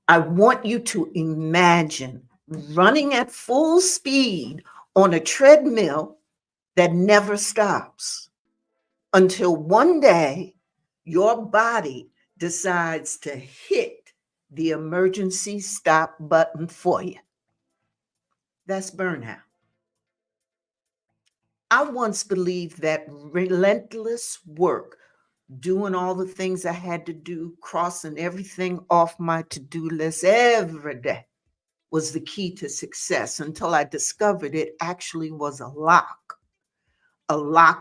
I want you to imagine running at full speed on a treadmill that never stops until one day your body decides to hit the emergency stop button for you. That's burnout. I once believed that relentless work, doing all the things I had to do, crossing everything off my to do list every day, was the key to success until I discovered it actually was a lock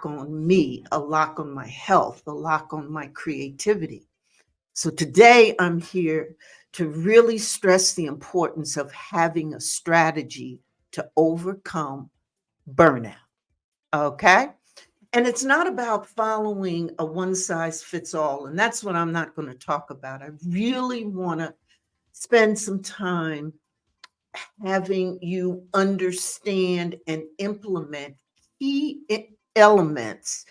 on me, a lock on my health, a lock on my creativity. So today I'm here to really stress the importance of having a strategy to overcome burnout. Okay. And it's not about following a one size fits all. And that's what I'm not going to talk about. I really want to spend some time having you understand and implement key elements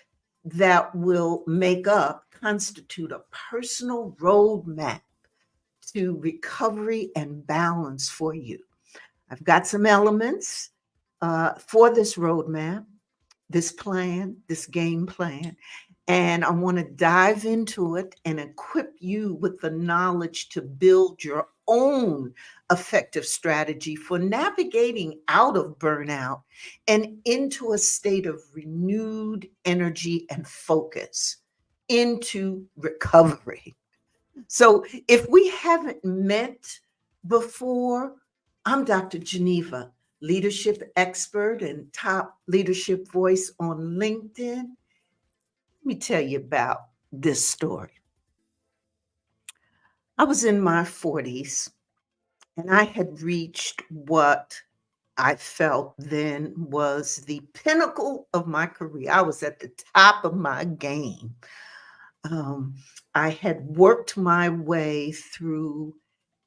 that will constitute a personal roadmap to recovery and balance for you. I've got some elements for this roadmap, this plan, this game plan, and I want to dive into it and equip you with the knowledge to build your own effective strategy for navigating out of burnout and into a state of renewed energy and focus into recovery. So, if we haven't met before, I'm Dr. Geneva, leadership expert and top leadership voice on LinkedIn. Let me tell you about this story. I was in my 40s and I had reached what I felt then was the pinnacle of my career. I was at the top of my game. Um, I had worked my way through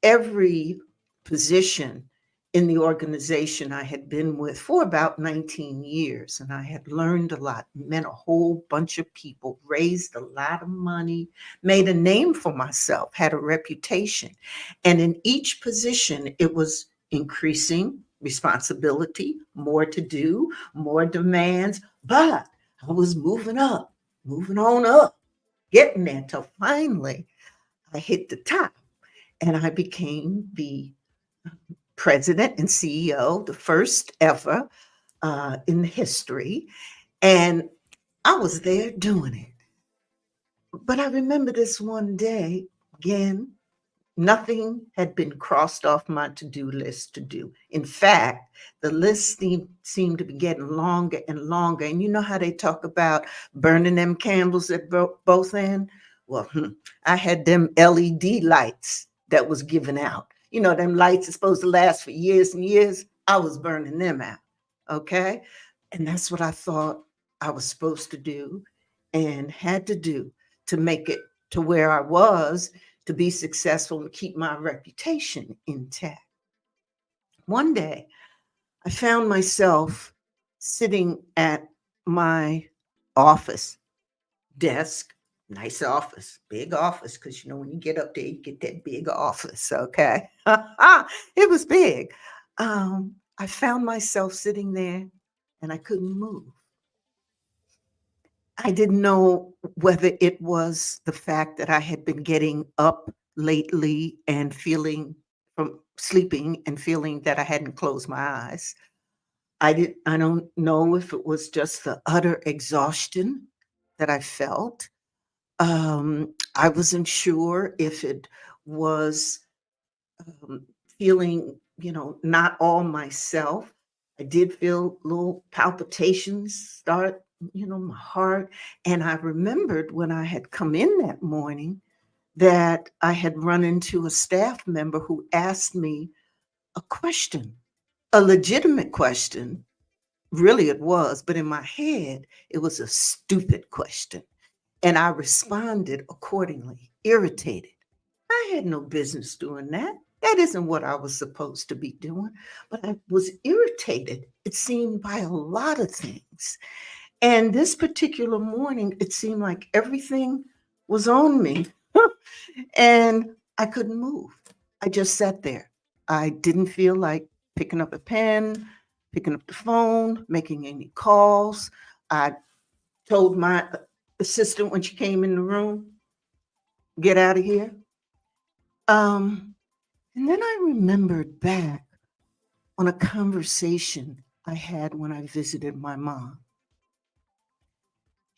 every position in the organization I had been with for about 19 years. And I had learned a lot, met a whole bunch of people, raised a lot of money, made a name for myself, had a reputation. And in each position, it was increasing responsibility, more to do, more demands. But I was moving up, moving on up, getting there till finally I hit the top and I became the president and CEO, the first ever in history. And I was there doing it. But I remember this one day, again, nothing had been crossed off my to do list to do. In fact, the list seemed to be getting longer and longer. And you know how they talk about burning them candles at both ends? Well, I had them LED lights that was given out. You know, them lights are supposed to last for years and years. I was burning them out. Okay. And that's what I thought I was supposed to do and had to do to make it to where I was to be successful and keep my reputation intact. One day, I found myself sitting at my office desk, nice office, big office, because you know, when you get up there, you get that big office, okay? It was big. I found myself sitting there and I couldn't move. I didn't know whether it was the fact that I had been getting up lately and feeling from sleeping and feeling that I hadn't closed my eyes. I don't know if it was just the utter exhaustion that I felt. I wasn't sure if it was um, feeling, not all myself. I did feel little palpitations start, my heart. And I remembered when I had come in that morning that I had run into a staff member who asked me a question, a legitimate question. Really, it was, but in my head, it was a stupid question. And I responded accordingly, irritated. I had no business doing that. That isn't what I was supposed to be doing. But I was irritated, it seemed, by a lot of things. And this particular morning, it seemed like everything was on me and I couldn't move. I just sat there. I didn't feel like picking up a pen, picking up the phone, making any calls. I told my assistant when she came in the room, get out of here. Um, and then I remembered back on a conversation I had when I visited my mom.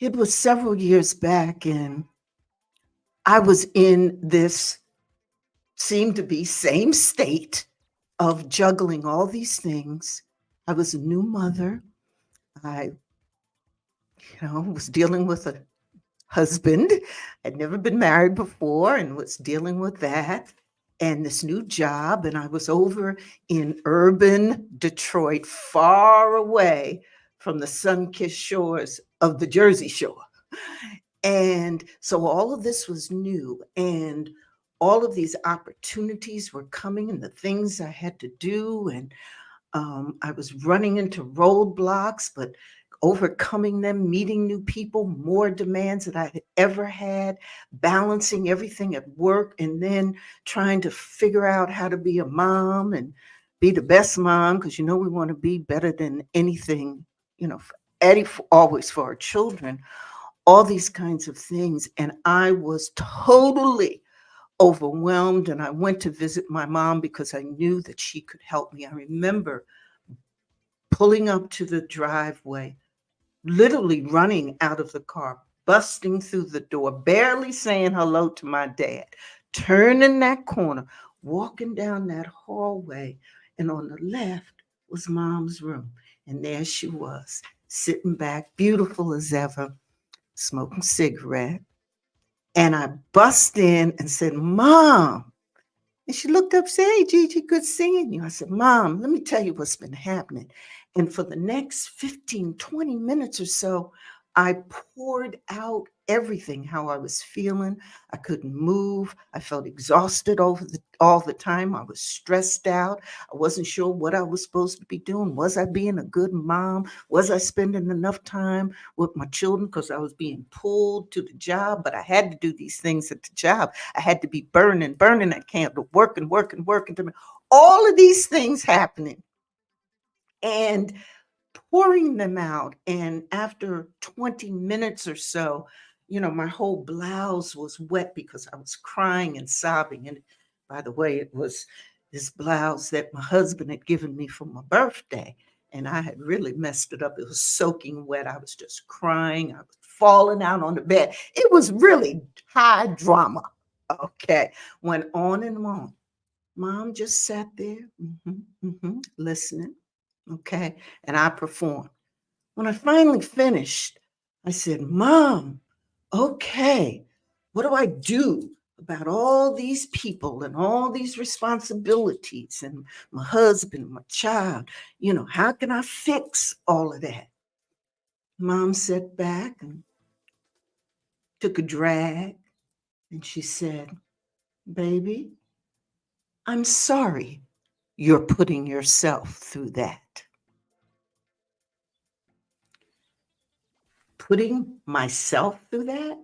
It was several years back, and I was in this seemed to be same state of juggling all these things. I was a new mother. I, was dealing with a husband. I'd never been married before and was dealing with that and this new job. And I was over in urban Detroit, far away from the sun-kissed shores of the Jersey Shore. And so all of this was new, and all of these opportunities were coming, and the things I had to do. And I was running into roadblocks, but overcoming them, meeting new people, more demands that I had ever had, balancing everything at work, and then trying to figure out how to be a mom and be the best mom, because we want to be better than anything, always for our children, all these kinds of things. And I was totally overwhelmed. And I went to visit my mom because I knew that she could help me. I remember pulling up to the driveway, literally running out of the car, busting through the door, barely saying hello to my dad, turning that corner, walking down that hallway. And on the left was mom's room. And there she was, sitting back, beautiful as ever, smoking cigarette. And I bust in and said, Mom. And she looked up, said, Hey, Gigi, good seeing you. I said, Mom, let me tell you what's been happening. And for the next 15, 20 minutes or so, I poured out everything, how I was feeling. I couldn't move. I felt exhausted all the time. I was stressed out. I wasn't sure what I was supposed to be doing. Was I being a good mom? Was I spending enough time with my children? Because I was being pulled to the job, but I had to do these things at the job. I had to be burning that candle, working. All of these things happening. And pouring them out. And after 20 minutes or so, my whole blouse was wet because I was crying and sobbing. And by the way, it was this blouse that my husband had given me for my birthday. And I had really messed it up. It was soaking wet. I was just crying. I was falling out on the bed. It was really high drama. Okay. Went on and on. Mom just sat there, listening. Okay. And I performed. When I finally finished, I said, Mom, okay, what do I do about all these people and all these responsibilities and my husband, my child? How can I fix all of that? Mom sat back and took a drag and she said, Baby, I'm sorry you're putting yourself through that. Putting myself through that?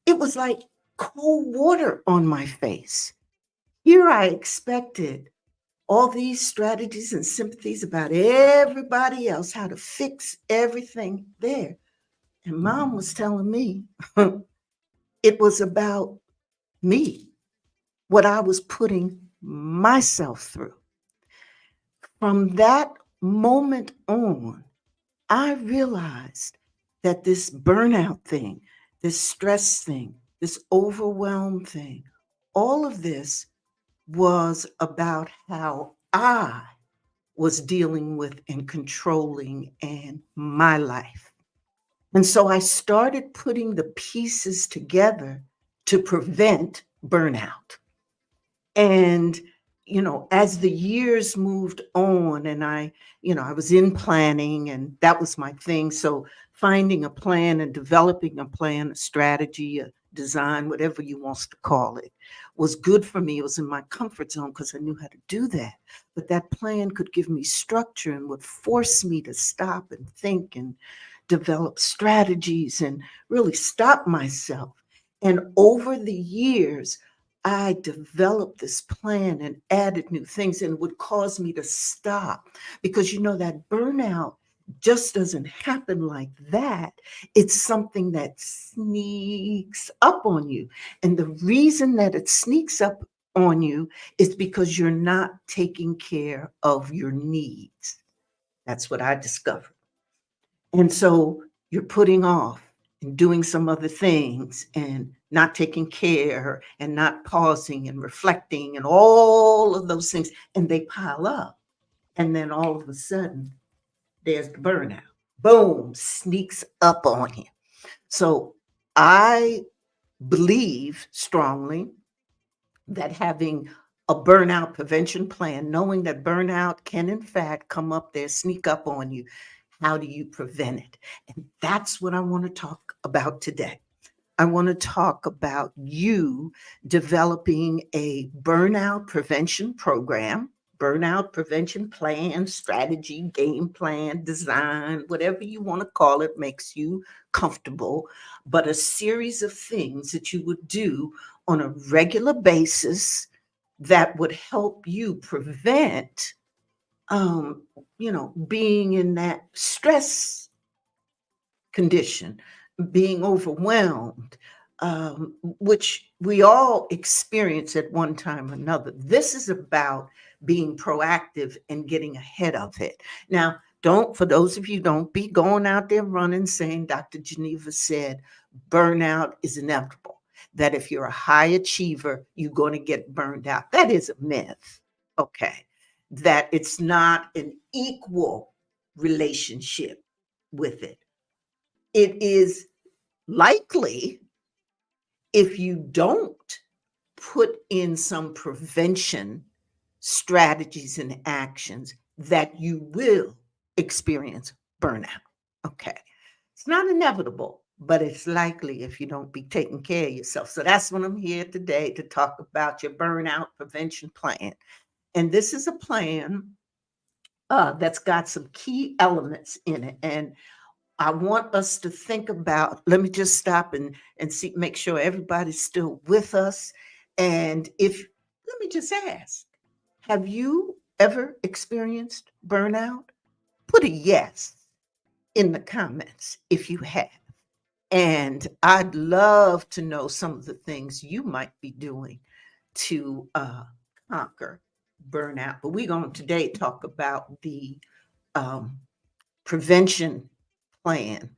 It was like cold water on my face. Here I expected all these strategies and sympathies about everybody else, how to fix everything there. And Mom was telling me it was about me, what I was putting myself through. From that moment on, I realized that this burnout thing, this stress thing, this overwhelm thing, all of this was about how I was dealing with and controlling and my life. And so I started putting the pieces together to prevent burnout. And, as the years moved on and I was in planning and that was my thing. So finding a plan and developing a plan, a strategy, a design, whatever you want to call it, was good for me. It was in my comfort zone because I knew how to do that. But that plan could give me structure and would force me to stop and think and develop strategies and really stop myself. And over the years, I developed this plan and added new things, and it would cause me to stop because that burnout just doesn't happen like that. It's something that sneaks up on you. And the reason that it sneaks up on you is because you're not taking care of your needs. That's what I discovered. And so you're putting off and doing some other things and not taking care and not pausing and reflecting and all of those things. And they pile up. And then all of a sudden, there's the burnout. Boom, sneaks up on you. So I believe strongly that having a burnout prevention plan, knowing that burnout can in fact come up there, sneak up on you, how do you prevent it? And that's what I want to talk about today. I want to talk about you developing a burnout prevention program, burnout prevention plan, strategy, game plan, design, whatever you want to call it, makes you comfortable, but a series of things that you would do on a regular basis that would help you prevent being in that stress condition, being overwhelmed, which we all experience at one time or another. This is about being proactive and getting ahead of it. Now, for those of you, don't be going out there running saying Dr. Geneva said burnout is inevitable, that if you're a high achiever, you're going to get burned out. That is a myth. Okay. That it's not an equal relationship with it. It is likely, if you don't put in some prevention strategies and actions, that you will experience burnout. Okay. It's not inevitable, but it's likely if you don't be taking care of yourself. So that's what I'm here today to talk about, your burnout prevention plan. And this is a plan that's got some key elements in it. And I want us to think about, let me just stop and see, make sure everybody's still with us. And let me just ask, have you ever experienced burnout? Put a yes in the comments if you have. And I'd love to know some of the things you might be doing to conquer burnout. But we're going to today talk about the um, prevention plan,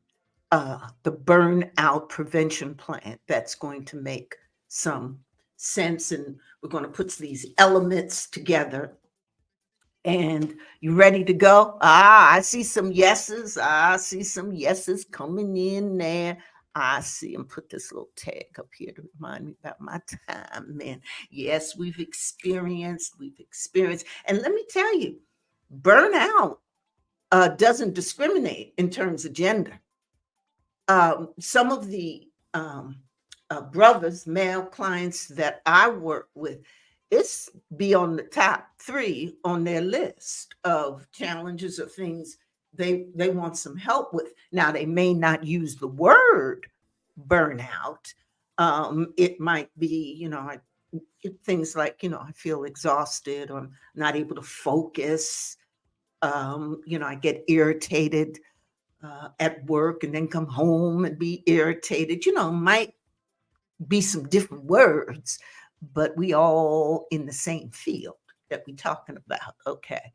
the burnout prevention plan that's going to make some sense. And we're going to put these elements together. And you ready to go? I see some yeses. I see some yeses coming in there. I see them. Put this little tag up here to remind me about my time, man. Yes, we've experienced. And let me tell you, burnout doesn't discriminate in terms of gender. Some of the brothers, male clients that I work with, it's be on the top 3 on their list of challenges or things they want some help with. Now, they may not use the word burnout. It might be, things like, I feel exhausted or I'm not able to focus. I get irritated at work and then come home and be irritated. Might be some different words, but we all in the same field that we're talking about. Okay.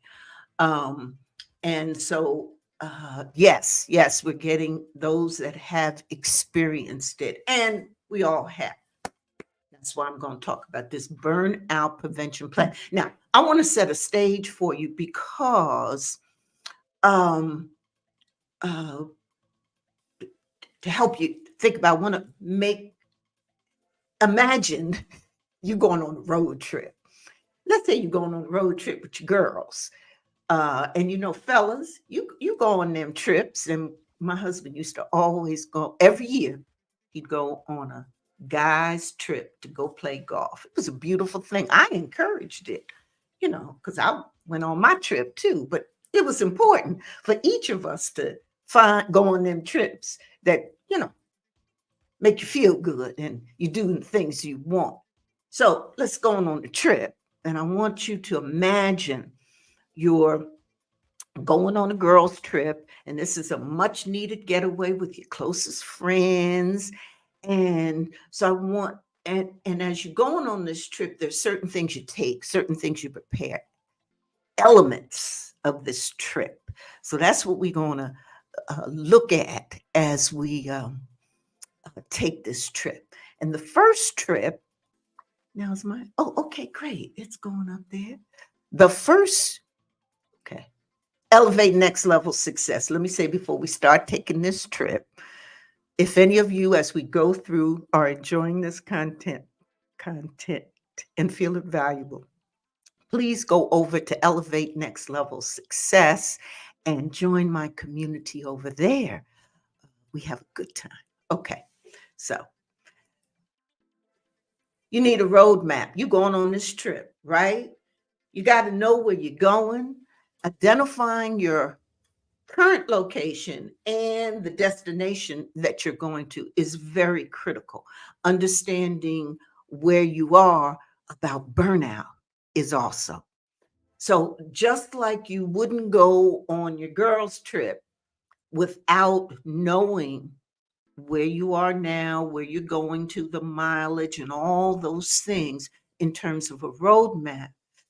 And so, yes, we're getting those that have experienced it, and we all have. That's why I'm going to talk about this burnout prevention plan. Now, I want to set a stage for you because um, uh, to help you think about, I want to imagine you going on a road trip. Let's say you're going on a road trip with your girls. And fellas, you go on them trips. And my husband used to always go every year. He'd go on a guy's trip to go play golf. It was a beautiful thing. I encouraged it, because I went on my trip too. But it was important for each of us to go on them trips that, make you feel good and you do the things you want. So let's go on the trip. And I want you to imagine you're going on a girls' trip, and this is a much needed getaway with your closest friends. And so I want, and as you're going on this trip, there's certain things you take, certain things you prepare, elements of this trip. So that's what we're going to look at as we take this trip. And the first trip, now is my, oh, okay, great. It's going up there. The first, okay, elevate next level success. Let me say before we start taking this trip, if any of you, as we go through, are enjoying this content and feel it valuable, please go over to Elevate Next Level Success and join my community over there. We have a good time. Okay, so you need a roadmap. You're going on this trip, right? You got to know where you're going, identifying your current location and the destination that you're going to is very critical. Understanding where you are about burnout is also. So, just like you wouldn't go on your girls' trip without knowing where you are now, where you're going to, the mileage, and all those things in terms of a roadmap,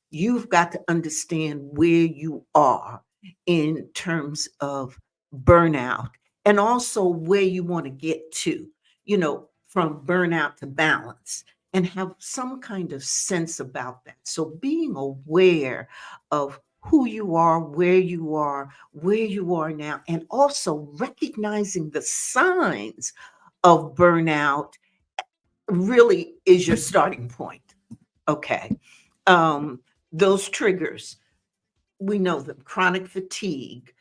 you've got to understand where you are in terms of burnout and also where you want to get to, from burnout to balance and have some kind of sense about that. So being aware of who you are, where you are now, and also recognizing the signs of burnout really is your starting point. Okay. Um, those triggers, we know them: chronic fatigue,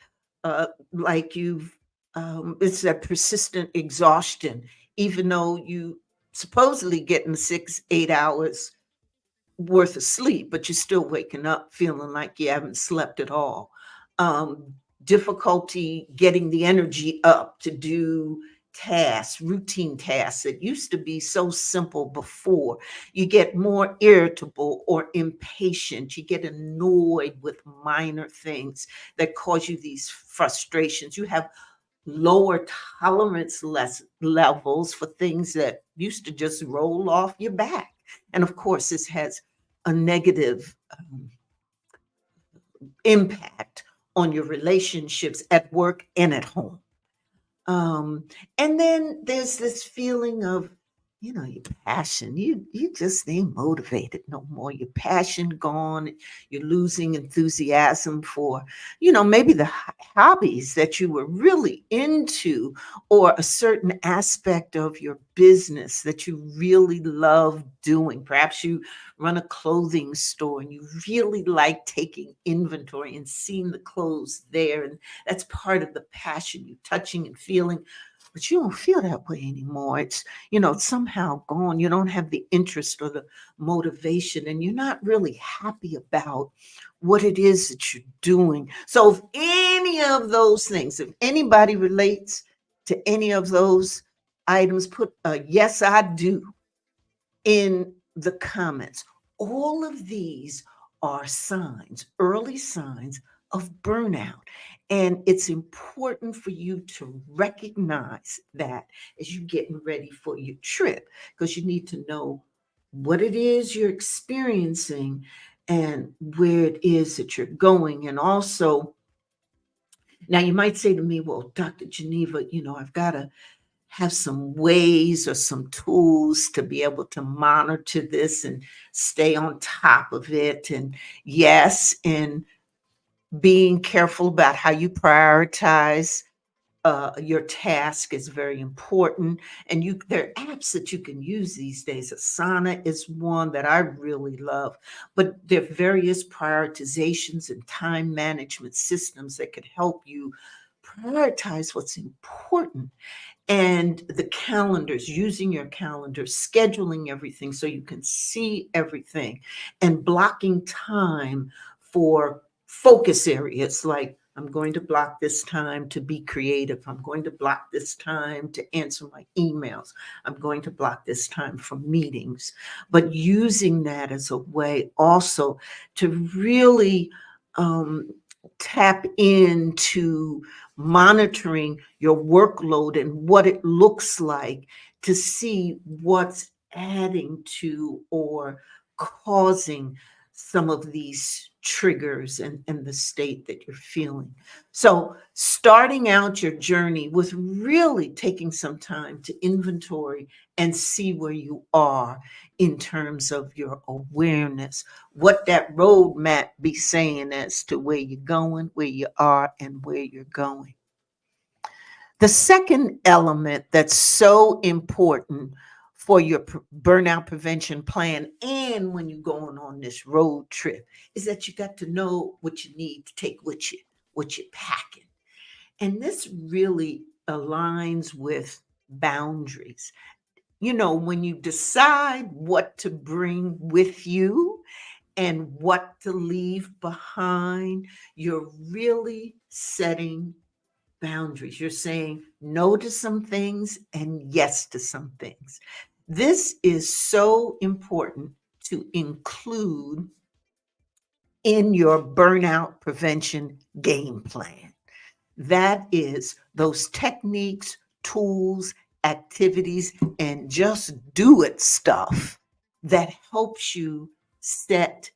like it's that persistent exhaustion, even though you supposedly getting 6, 8 hours worth of sleep, but you're still waking up feeling like you haven't slept at all. Um, Difficulty getting the energy up to do tasks, routine tasks that used to be so simple before. You get more irritable or impatient. You get annoyed with minor things that cause you these frustrations. You have lower tolerance levels for things that used to just roll off your back. And of course, this has a negative impact on your relationships at work and at home. Um, and then there's this feeling of, your passion. You just ain't motivated no more. Your passion gone. You're losing enthusiasm for, maybe the hobbies that you were really into, or a certain aspect of your business that you really love doing. Perhaps you run a clothing store and you really like taking inventory and seeing the clothes there, and that's part of the passion, you touching and feeling, but you don't feel that way anymore. It's somehow gone. You don't have the interest or the motivation, and you're not really happy about what it is that you're doing. So, if any of those things, if anybody relates to any of those items, put a yes, I do in the comments. All of these are signs, early signs of burnout. And it's important for you to recognize that as you're getting ready for your trip, because you need to know what it is you're experiencing and where it is that you're going. And also, now you might say to me, well, Dr. Geneva, I've got to have some ways or some tools to be able to monitor this and stay on top of it. And yes, and being careful about how you prioritize your task is very important. And there are apps that you can use these days. Asana is one that I really love, but there are various prioritizations and time management systems that can help you prioritize what's important. And the calendars, using your calendar, scheduling everything so you can see everything, and blocking time for focus areas like I'm going to block this time to be creative. I'm going to block this time to answer my emails. I'm going to block this time for meetings. But using that as a way also to really um, tap into monitoring your workload and what it looks like to see what's adding to or causing some of these triggers and the state that you're feeling. So, starting out your journey with really taking some time to inventory and see where you are in terms of your awareness, what that roadmap be saying as to where you're going, where you are, and where you're going. The second element that's so important for your burnout prevention plan and when you're going on this road trip is that you got to know what you need to take with you, what you're packing. And this really aligns with boundaries. You know, when you decide what to bring with you and what to leave behind, you're really setting boundaries. You're saying no to some things and yes to some things. This is so important to include in your burnout prevention game plan. That is those techniques, tools, activities, and just do it stuff that helps you set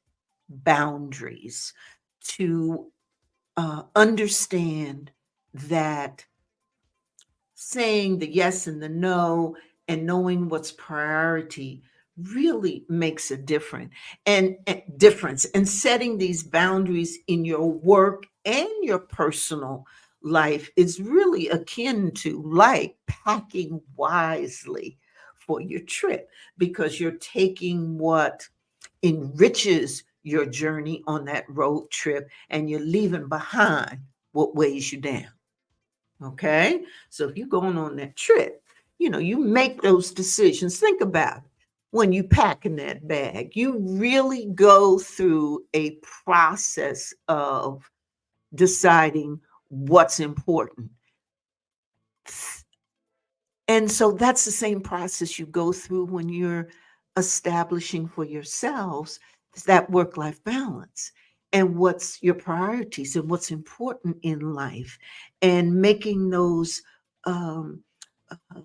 boundaries to understand that saying the yes and the no and knowing what's priority really makes a difference and setting these boundaries in your work and your personal life is really akin to like packing wisely for your trip because you're taking what enriches your journey on that road trip and you're leaving behind what weighs you down. Okay. So if you're going on that trip, you know, you make those decisions. Think about it. When you pack in that bag, you really go through a process of deciding what's important. And so that's the same process you go through when you're establishing for yourselves that work life balance and what's your priorities and what's important in life and making those um, uh,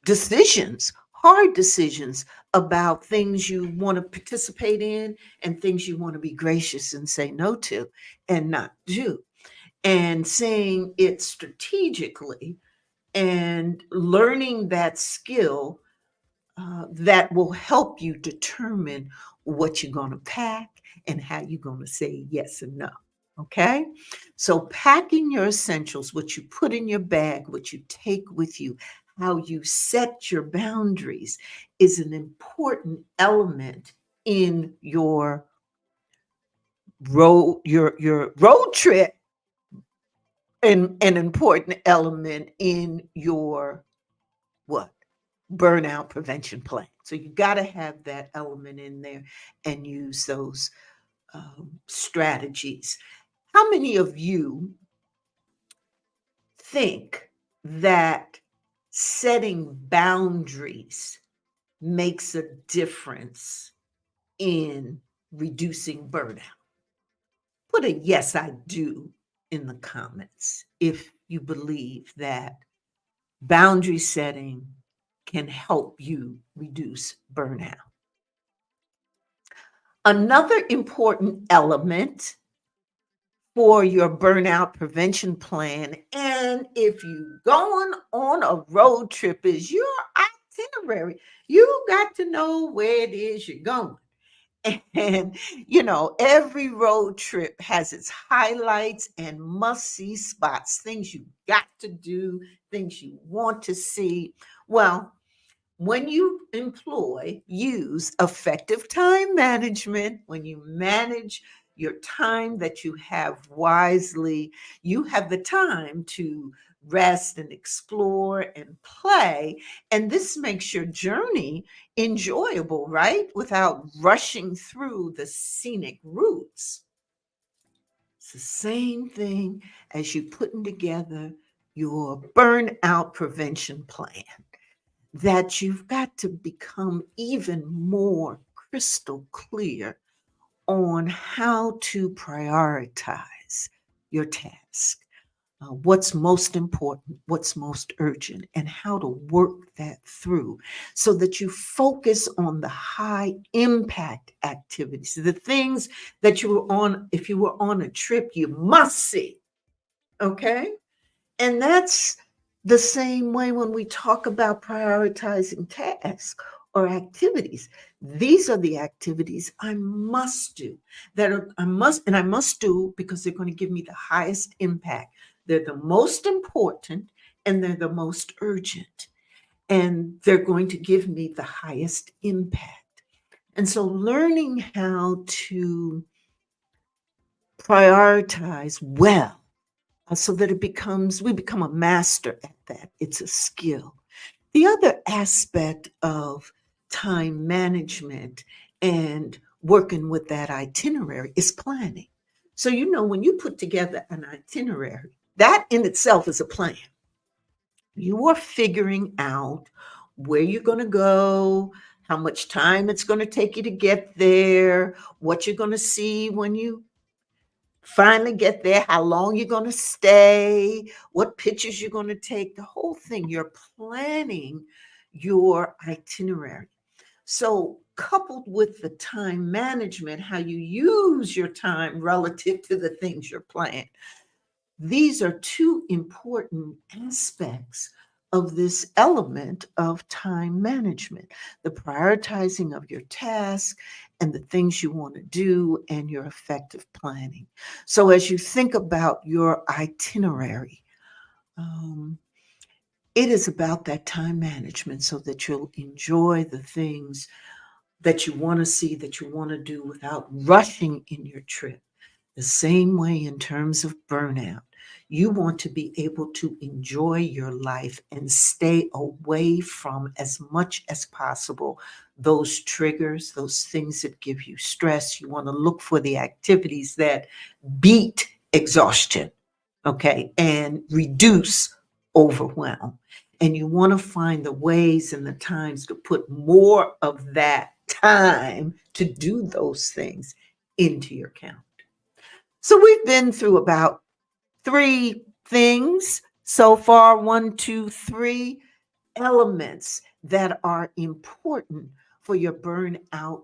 decisions, hard decisions about things you want to participate in and things you want to be gracious and say no to and not do. And saying it strategically and learning that skill that will help you determine what you're going to pack and how you're going to say yes and no. Okay. So, packing your essentials, what you put in your bag, what you take with you, how you set your boundaries is an important element in your road trip and an important element in your what? Burnout prevention plan. So you got to have that element in there and use those strategies. How many of you think that setting boundaries makes a difference in reducing burnout? Put a yes, I do in the comments if you believe that boundary setting can help you reduce burnout. Another important element for your burnout prevention plan, and if you're going on a road trip, is your itinerary. You got to know where it is you're going. And, you know, every road trip has its highlights and must see spots, things you got to do, things you want to see. Well, when you use effective time management, when you manage your time that you have wisely, you have the time to rest and explore and play. And this makes your journey enjoyable, right? Without rushing through the scenic routes. It's the same thing as you putting together your burnout prevention plan, that you've got to become even more crystal clear on how to prioritize your task, what's most important, what's most urgent, and how to work that through so that you focus on the high impact activities, the things that you were on, if you were on a trip, you must see. Okay. And that's the same way when we talk about prioritizing tasks or activities. These are the activities I must do, that are, I must do because they're going to give me the highest impact. They're the most important and they're the most urgent, and they're going to give me the highest impact. And so learning how to prioritize well, so that we become a master at that. It's a skill. The other aspect of time management and working with that itinerary is planning. So, when you put together an itinerary, that in itself is a plan. You are figuring out where you're going to go, how much time it's going to take you to get there, what you're going to see when you finally get there, how long you're going to stay, what pictures you're going to take, the whole thing. You're planning your itinerary. So, coupled with the time management, how you use your time relative to the things you're planning, these are two important aspects of this element of time management, the prioritizing of your task and the things you want to do and your effective planning. So, as you think about your itinerary, um, it is about that time management so that you'll enjoy the things that you want to see, that you want to do without rushing in your trip. The same way in terms of burnout, you want to be able to enjoy your life and stay away from as much as possible those triggers, those things that give you stress. You want to look for the activities that beat exhaustion, okay, and reduce overwhelm. And you want to find the ways and the times to put more of that time to do those things into your calendar. So we've been through about three things so far, one, two, three elements that are important for your burnout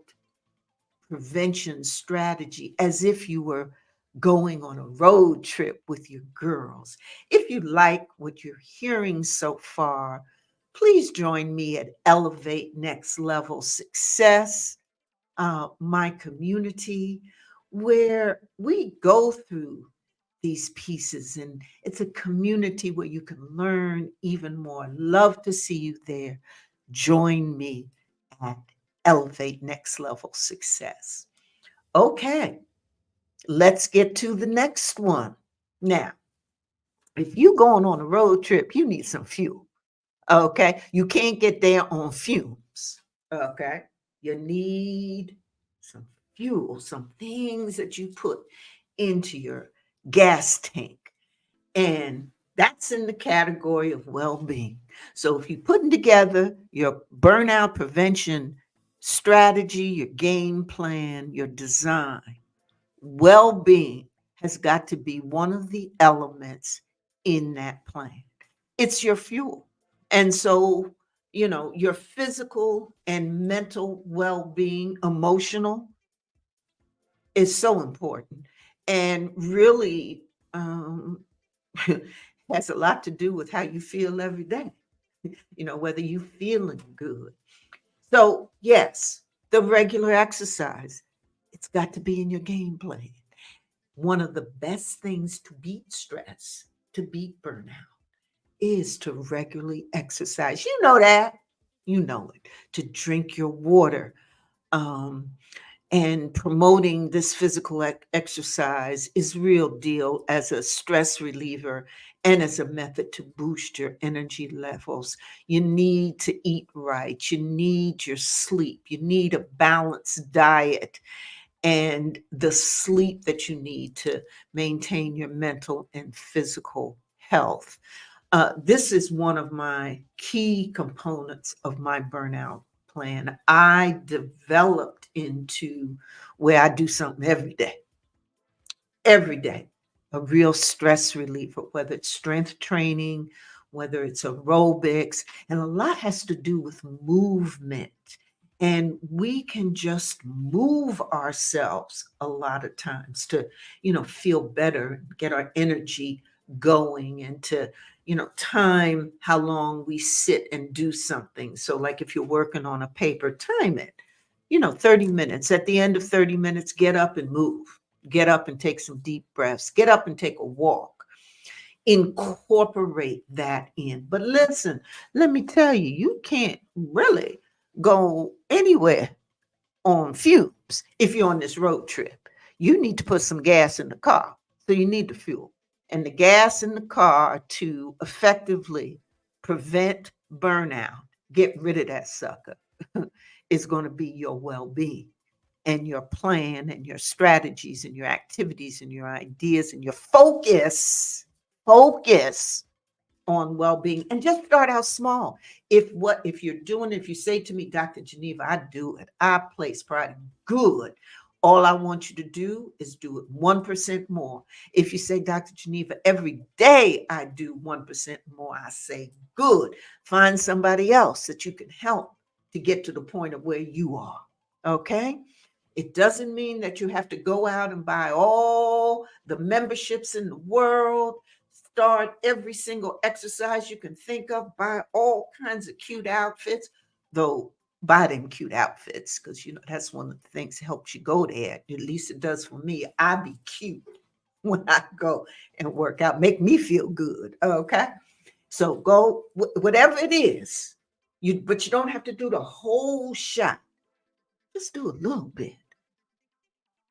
prevention strategy, as if you were going on a road trip with your girls. If you like what you're hearing so far, please join me at Elevate Next Level Success, my community, where we go through these pieces. And it's a community where you can learn even more. Love to see you there. Join me at Elevate Next Level Success. Okay, let's get to the next one. Now, if you're going on a road trip, you need some fuel. Okay, you can't get there on fumes. Okay, you need some fuel, some things that you put into your gas tank. And that's in the category of well being. So if you're putting together your burnout prevention strategy, your game plan, your design, well being has got to be one of the elements in that plan. It's your fuel. And so, your physical and mental well being, emotional, is so important. And really, has a lot to do with how you feel every day, whether you're feeling good. So, yes, the regular exercise, it's got to be in your game plan. One of the best things to beat stress, to beat burnout, is to regularly exercise. You know that. You know it. To drink your water. Um, and promoting this physical exercise is real deal as a stress reliever and as a method to boost your energy levels. You need to eat right. You need your sleep. You need a balanced diet. and the sleep that you need to maintain your mental and physical health. This is one of my key components of my burnout plan. I developed into where I do something every day, a real stress reliever, whether it's strength training, whether it's aerobics, and a lot has to do with movement. And we can just move ourselves a lot of times to, feel better, get our energy going, and to, time how long we sit and do something. So, like if you're working on a paper, time it, 30 minutes. At the end of 30 minutes, get up and move. Get up and take some deep breaths. Get up and take a walk. Incorporate that in. But listen, let me tell you, you can't really go anywhere on fumes if you're on this road trip. You need to put some gas in the car. So you need the fuel. And the gas in the car to effectively prevent burnout, get rid of that sucker, is going to be your well being and your plan and your strategies and your activities and your ideas and your focus on well-being, and just start out small. If you're doing, if you say to me, Dr. Geneva, I do it, I place pride, good. All I want you to do is do it 1% more. If you say, Dr. Geneva, every day I do 1% more, I say, good. Find somebody else that you can help to get to the point of where you are. Okay? It doesn't mean that you have to go out and buy all the memberships in the world, start every single exercise you can think of, buy all kinds of cute outfits, though buy them cute outfits because that's one of the things that helps you go there. At least it does for me. I be cute when I go and work out, make me feel good. Okay. So go whatever it is, but you don't have to do the whole shot. Just do a little bit.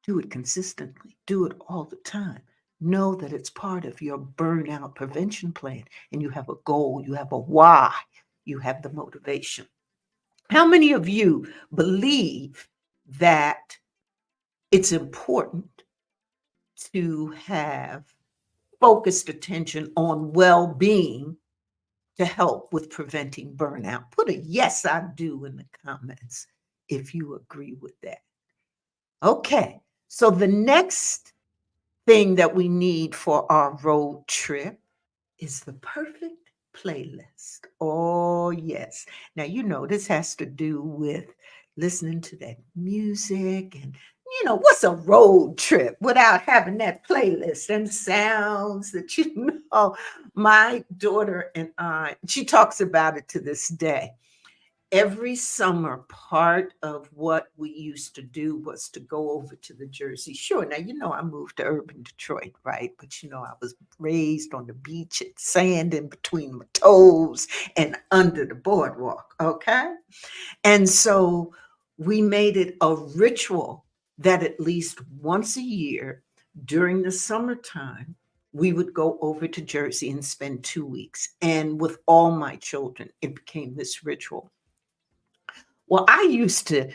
Do it consistently. Do it all the time. Know that it's part of your burnout prevention plan, and you have a goal, you have a why, you have the motivation. How many of you believe that it's important to have focused attention on well being to help with preventing burnout? Put a yes, I do in the comments if you agree with that. Okay, so the next thing that we need for our road trip is the perfect playlist. Oh, yes. Now, this has to do with listening to that music and, what's a road trip without having that playlist and sounds that, my daughter and she talks about it to this day. Every summer, part of what we used to do was to go over to the Jersey Shore. Now, I moved to urban Detroit, right? But, I was raised on the beach and sand in between my toes and under the boardwalk, okay? And so we made it a ritual that at least once a year during the summertime, we would go over to Jersey and spend 2 weeks. And with all my children, it became this ritual. Well, I used to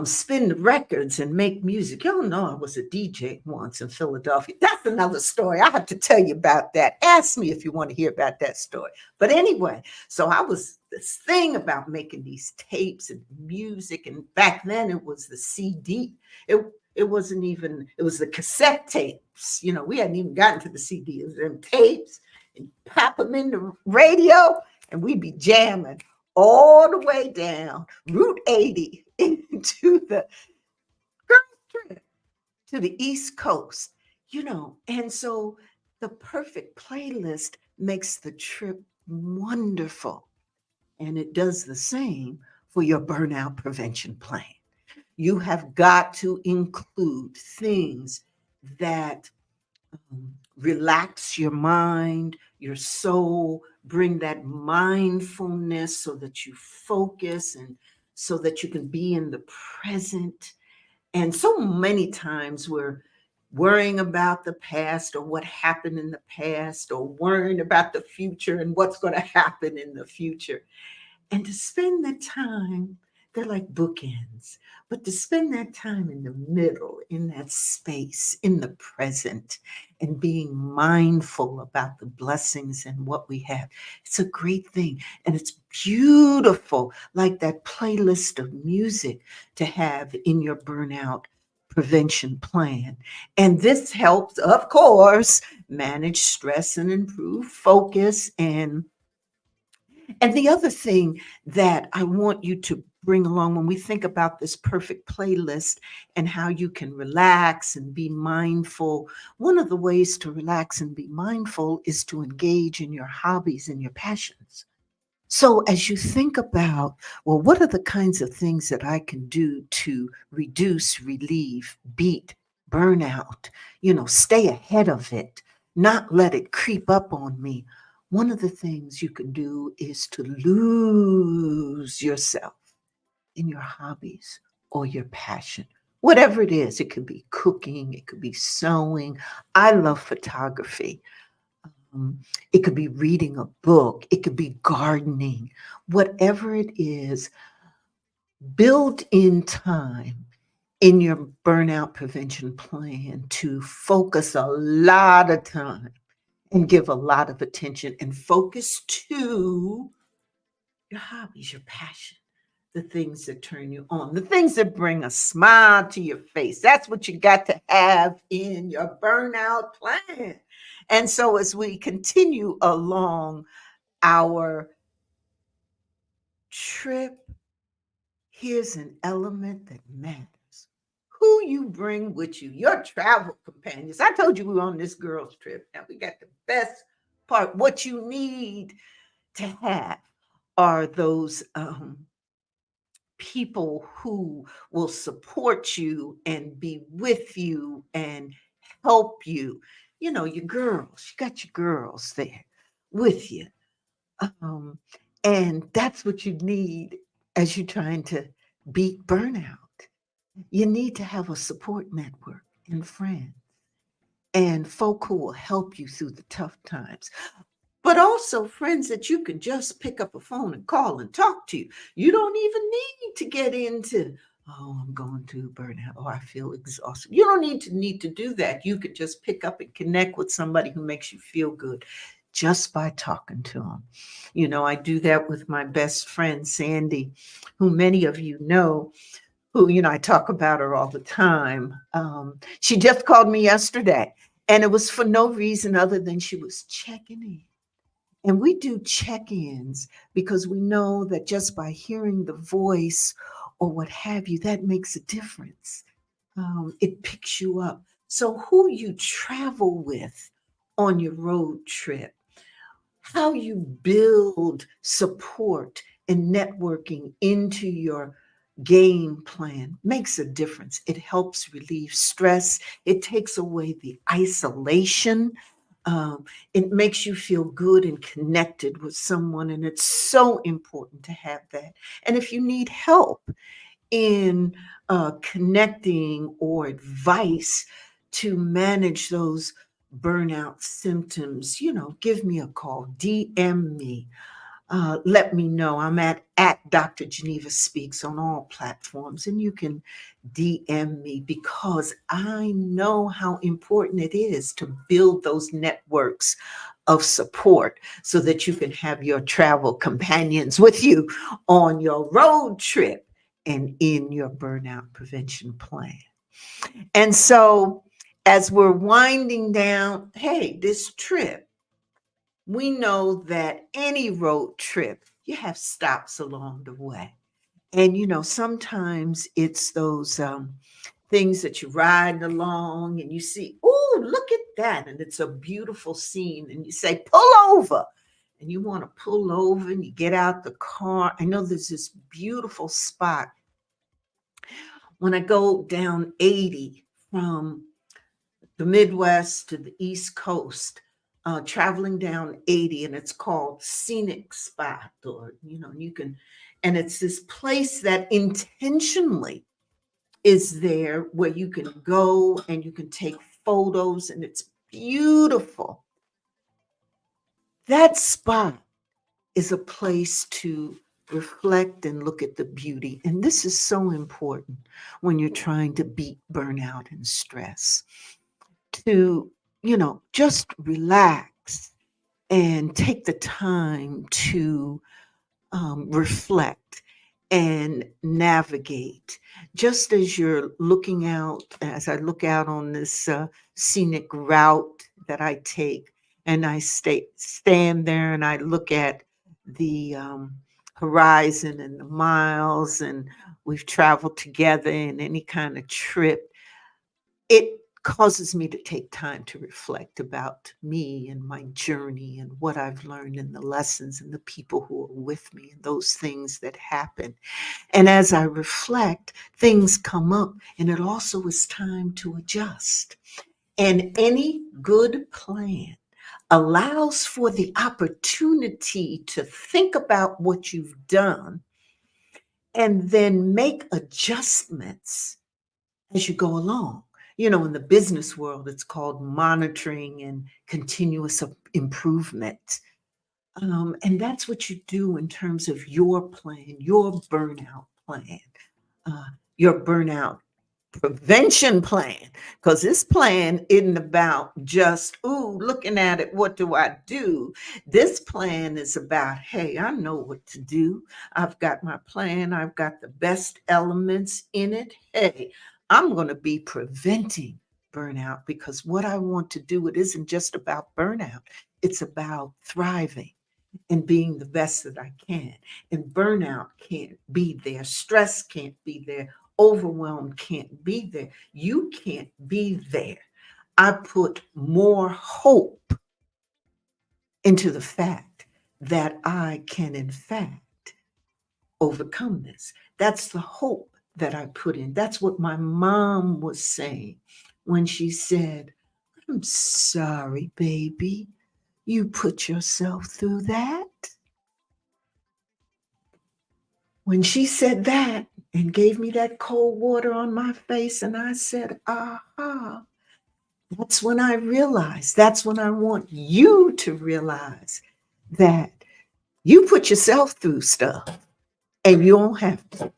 spin the records and make music. Y'all know I was a DJ once in Philadelphia. That's another story. I have to tell you about that. Ask me if you want to hear about that story. But anyway, so I was this thing about making these tapes and music. And back then it was the CD. It wasn't even, it was the cassette tapes. We hadn't even gotten to the CD. It was them tapes and pop them in the radio and we'd be jamming all the way down Route 80 into the trip to the East Coast, and so the perfect playlist makes the trip wonderful. And it does the same for your burnout prevention plan. You have got to include things that relax your mind, your soul, bring that mindfulness so that you focus and so that you can be in the present. And so many times we're worrying about the past or what happened in the past or worrying about the future and what's going to happen in the future. And to spend the time, they're like bookends. but to spend that time in the middle, in that space, in the present, and being mindful about the blessings and what we have, it's a great thing. And it's beautiful, like that playlist of music to have in your burnout prevention plan. And this helps, of course, manage stress and improve focus. And the other thing that I want you to bring along when we think about this perfect playlist and how you can relax and be mindful, one of the ways to relax and be mindful is to engage in your hobbies and your passions. So, as you think about, well, what are the kinds of things that I can do to reduce, relieve, beat burnout, stay ahead of it, not let it creep up on me? One of the things you can do is to lose yourself in your hobbies or your passion. Whatever it is, it could be cooking, it could be sewing. I love photography. Um, it could be reading a book, it could be gardening, whatever it is, build in time in your burnout prevention plan to focus a lot of time and give a lot of attention and focus to your hobbies, your passion, the things that turn you on, the things that bring a smile to your face. That's what you got to have in your burnout plan. And so, as we continue along our trip, here's an element that matters: who you bring with you, your travel companions. I told you we were on this girls' trip. Now, we got the best part. What you need to have are those people who will support you and be with you and help you. Your girls, you got your girls there with you. Um, and that's what you need as you're trying to beat burnout. You need to have a support network and friends and folk who will help you through the tough times, but also friends that you can just pick up a phone and call and talk to. You don't even need to get into, oh, I'm going through burnout, or I feel exhausted. You don't need to do that. You could just pick up and connect with somebody who makes you feel good just by talking to them. I do that with my best friend Sandy, who many of you know, who, I talk about her all the time. She just called me yesterday, and it was for no reason other than she was checking in. And we do check ins because we know that just by hearing the voice or what have you, that makes a difference. It picks you up. So, who you travel with on your road trip, how you build support and networking into your game plan makes a difference. It helps relieve stress, it takes away the isolation. It makes you feel good and connected with someone, and it's so important to have that. And if you need help in connecting or advice to manage those burnout symptoms, give me a call, DM me, let me know. I'm at Dr. Geneva Speaks on all platforms, and you can DM me because I know how important it is to build those networks of support so that you can have your travel companions with you on your road trip and in your burnout prevention plan. And so, as we're winding down, hey, this trip, we know that any road trip, you have stops along the way. And, sometimes it's those things that you're riding along and you see, oh, look at that. And it's a beautiful scene. And you say, pull over. And you want to pull over and you get out the car. I know there's this beautiful spot when I go down 80 from the Midwest to the East Coast, traveling down 80, and it's called Scenic Spot, or, you can, and it's this place that intentionally is there where you can go and you can take photos, and it's beautiful. That spot is a place to reflect and look at the beauty. And this is so important when you're trying to beat burnout and stress to, just relax and take the time to reflect and navigate. Just as you're looking out, as I look out on this scenic route that I take, and I stand there and I look at the horizon and the miles, and we've traveled together in any kind of trip, it causes me to take time to reflect about me and my journey and what I've learned and the lessons and the people who are with me and those things that happen. And as I reflect, things come up, and it also is time to adjust. And any good plan allows for the opportunity to think about what you've done and then make adjustments as you go along. In the business world, it's called monitoring and continuous improvement. And that's what you do in terms of your plan, your burnout plan, uh, your burnout prevention plan. Because this plan isn't about just, ooh, looking at it, what do I do? This plan is about, hey, I know what to do. I've got my plan, I've got the best elements in it. Hey, I'm going to be preventing burnout because what I want to do, it isn't just about burnout, it's about thriving and being the best that I can. And burnout can't be there, stress can't be there, overwhelm can't be there. You can't be there. I put more hope into the fact that I can, in fact, overcome this. That's the hope that I put in. That's what my mom was saying when she said, I'm sorry, baby, you put yourself through that. When she said that and gave me that cold water on my face, and I said, aha, that's when I realized, that's when I want you to realize that you put yourself through stuff and you don't have to.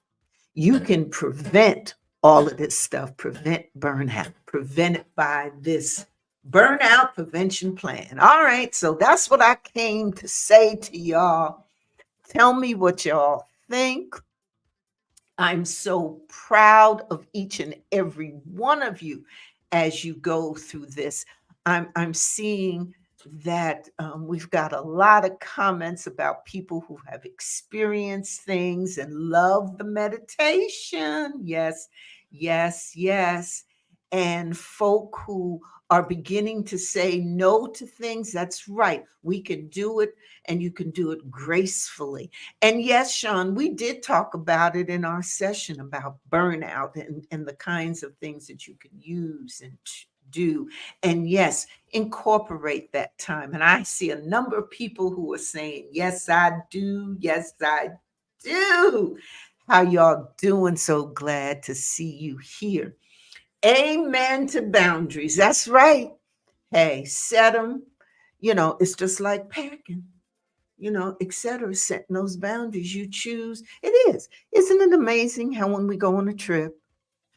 You can prevent all of this stuff, prevent burnout, prevent it by this burnout prevention plan. All right, so that's what I came to say to y'all. Tell me what y'all think. I'm so proud of each and every one of you as you go through this. I'm seeing that we've got a lot of comments about people who have experienced things and love the meditation. Yes, yes, yes. And folk who are beginning to say no to things. That's right. We can do it, and you can do it gracefully. And yes, Sean, we did talk about it in our session about burnout and the kinds of things that you can use and do. And yes, incorporate that time. And I see a number of people who are saying, yes, I do. Yes, I do. How y'all doing? So glad to see you here. Amen to boundaries. That's right. Hey, set them. It's just like packing, et cetera, setting those boundaries you choose. It is. Isn't it amazing how when we go on a trip,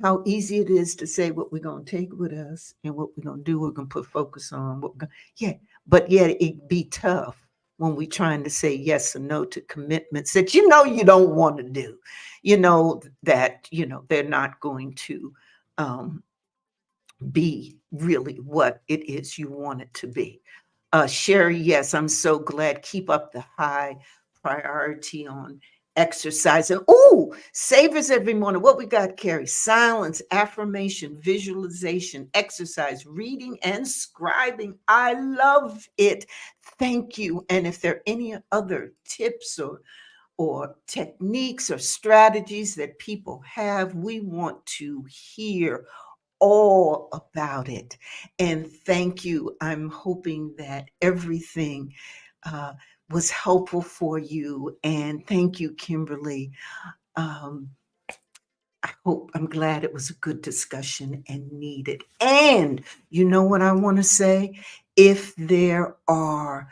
how easy it is to say what we're going to take with us and what we're going to do, we're going to put focus on yeah, but yet it be tough when we're trying to say yes or no to commitments that you don't want to do, that they're not going to um, be really what it is you want it to be. Sherry, yes, I'm so glad. Keep up the high priority on exercise. And oh, savors every morning. What we got, Carrie? Silence, affirmation, visualization, exercise, reading, and scribing. I love it. Thank you. And if there are any other tips or techniques or strategies that people have, we want to hear all about it. And thank you. I'm hoping that everything uh, was helpful for you. And thank you, Kimberly. Um, I'm glad it was a good discussion and needed. And you know what I want to say? If there are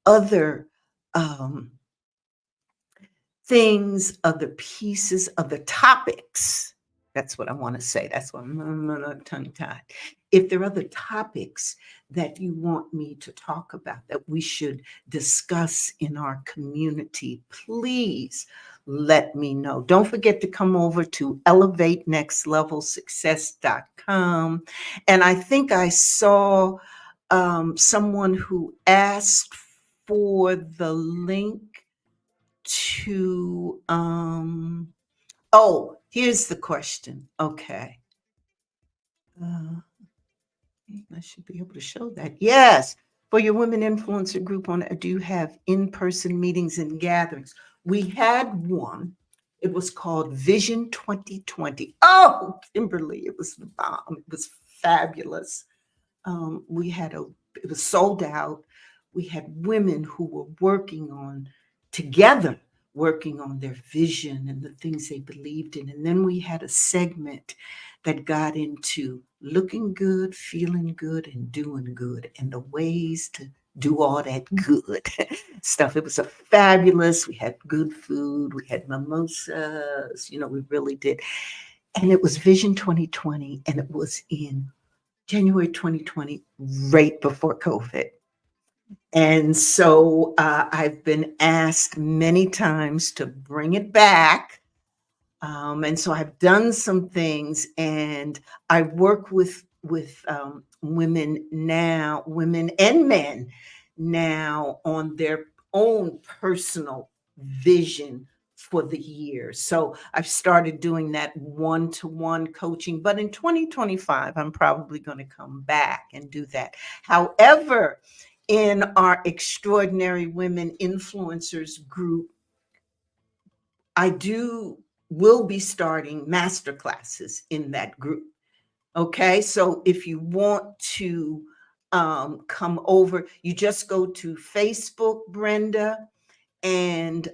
other um, things, other pieces, other topics. That's what I want to say. That's what I'm tongue tied. If there are other topics that you want me to talk about that we should discuss in our community, please let me know. Don't forget to come over to elevatenextlevelsuccess.com. And I think I saw someone who asked for the link to oh, here's the question. Okay. Uh, I should be able to show that. Yes. For your women influencer group on do you have in-person meetings and gatherings? We had one. It was called Vision 2020. Oh, Kimberly, it was the bomb. It was fabulous. We had it was sold out. We had women who were working on together, working on their vision and the things they believed in. And then we had a segment that got into looking good, feeling good, and doing good, and the ways to do all that good stuff. It was a fabulous. We had good food. We had mimosas. We really did. And it was Vision 2020, and it was in January 2020, right before COVID. And so I've been asked many times to bring it back. And so I've done some things, and I work with women now, women and men now on their own personal vision for the year. So I've started doing that one-to-one coaching, but in 2025, I'm probably going to come back and do that. However, in our Extraordinary Women Influencers group, I will be starting master classes in that group. Okay, so if you want to come over, you just go to Facebook, Brenda, and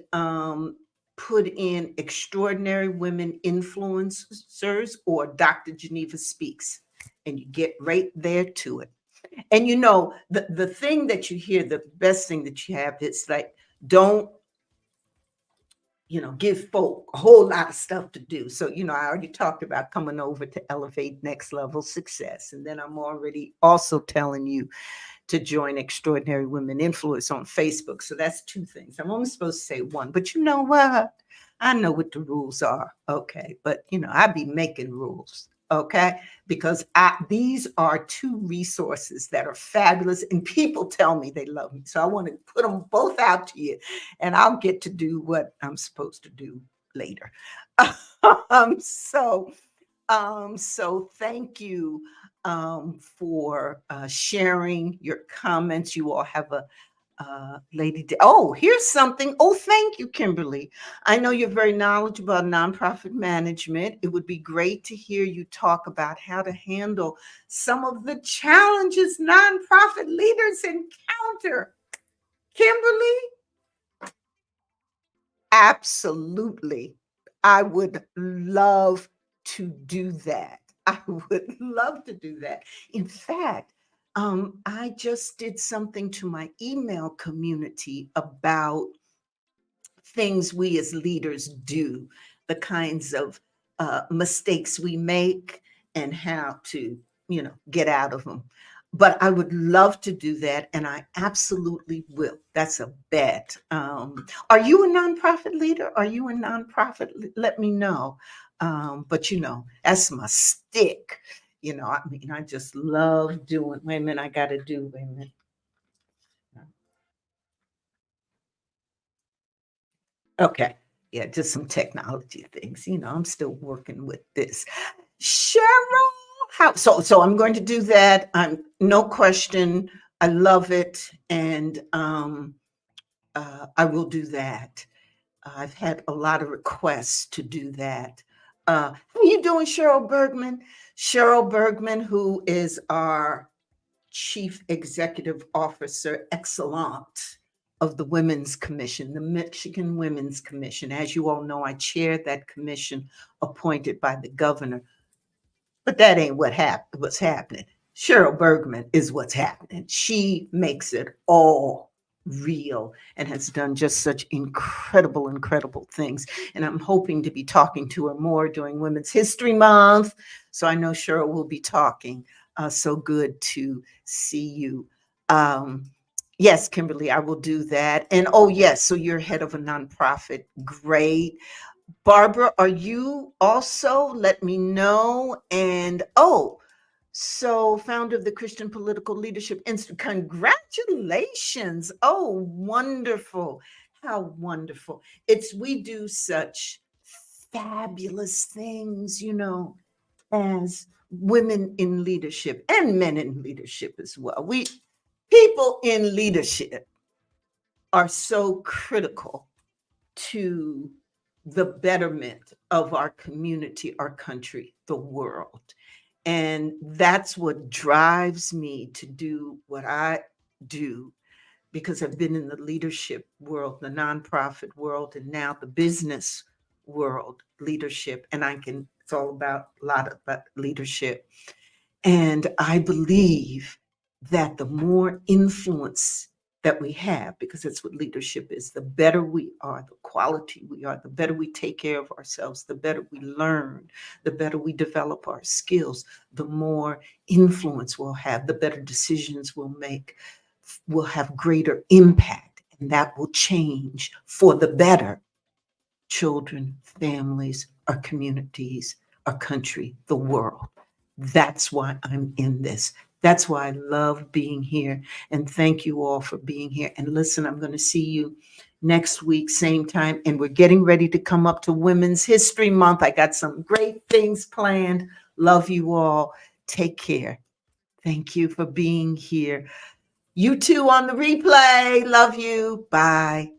put in Extraordinary Women Influencers or Dr. Geneva Speaks, and you get right there to it. And the thing that you hear, the best thing that you have is like, don't give folk a whole lot of stuff to do. So, I already talked about coming over to Elevate Next Level Success. And then I'm already also telling you to join Extraordinary Women Influence on Facebook. So that's two things. I'm only supposed to say one, but you know what? I know what the rules are. Okay. But, I be making rules. Okay. Because these are two resources that are fabulous, and people tell me they love me. So I want to put them both out to you, and I'll get to do what I'm supposed to do later. um, so, so thank you for sharing your comments. You all have a oh, here's something. Oh, thank you, Kimberly. I know you're very knowledgeable about nonprofit management. It would be great to hear you talk about how to handle some of the challenges nonprofit leaders encounter. Kimberly, absolutely. I would love to do that. I would love to do that. In fact, I just did something to my email community about things we as leaders do, the kinds of mistakes we make, and how to, get out of them. But I would love to do that, and I absolutely will. That's a bet. Are you a nonprofit leader? Are you a nonprofit? Let me know. But that's my stick. I just love doing. Wait a minute, I got to do. Wait a minute. Okay. Yeah, just some technology things. I'm still working with this. Cheryl, so I'm going to do that. No question. I love it. And I will do that. I've had a lot of requests to do that. How are you doing, Cheryl Bergman? Cheryl Bergman, who is our Chief Executive Officer Excellent of the Women's Commission, the Michigan Women's Commission. As you all know, I chair that commission appointed by the governor. But that ain't what's happening. Cheryl Bergman is what's happening. She makes it all real and has done just such incredible, incredible things. And I'm hoping to be talking to her more during Women's History Month. So I know Cheryl will be talking. So good to see you. Um, yes, Kimberly, I will do that. And oh, yes, so you're head of a nonprofit. Great. Barbara, are you also? Let me know. And oh, so founder of the Christian Political Leadership Institute. Congratulations. Oh, wonderful. How wonderful. We do such fabulous things, as women in leadership and men in leadership as well. People in leadership are so critical to the betterment of our community, our country, the world. And that's what drives me to do what I do, because I've been in the leadership world, the nonprofit world, and now the business world leadership. And it's all about a lot about leadership. And I believe that the more influence that we have, because that's what leadership is, the better we are, the quality we are, the better we take care of ourselves, the better we learn, the better we develop our skills, the more influence we'll have, the better decisions we'll make, will have greater impact, and that will change for the better children, families, our communities, our country, the world. That's why I'm in this. That's why I love being here. And thank you all for being here. And listen, I'm going to see you next week, same time. And we're getting ready to come up to Women's History Month. I got some great things planned. Love you all. Take care. Thank you for being here. You too on the replay. Love you. Bye.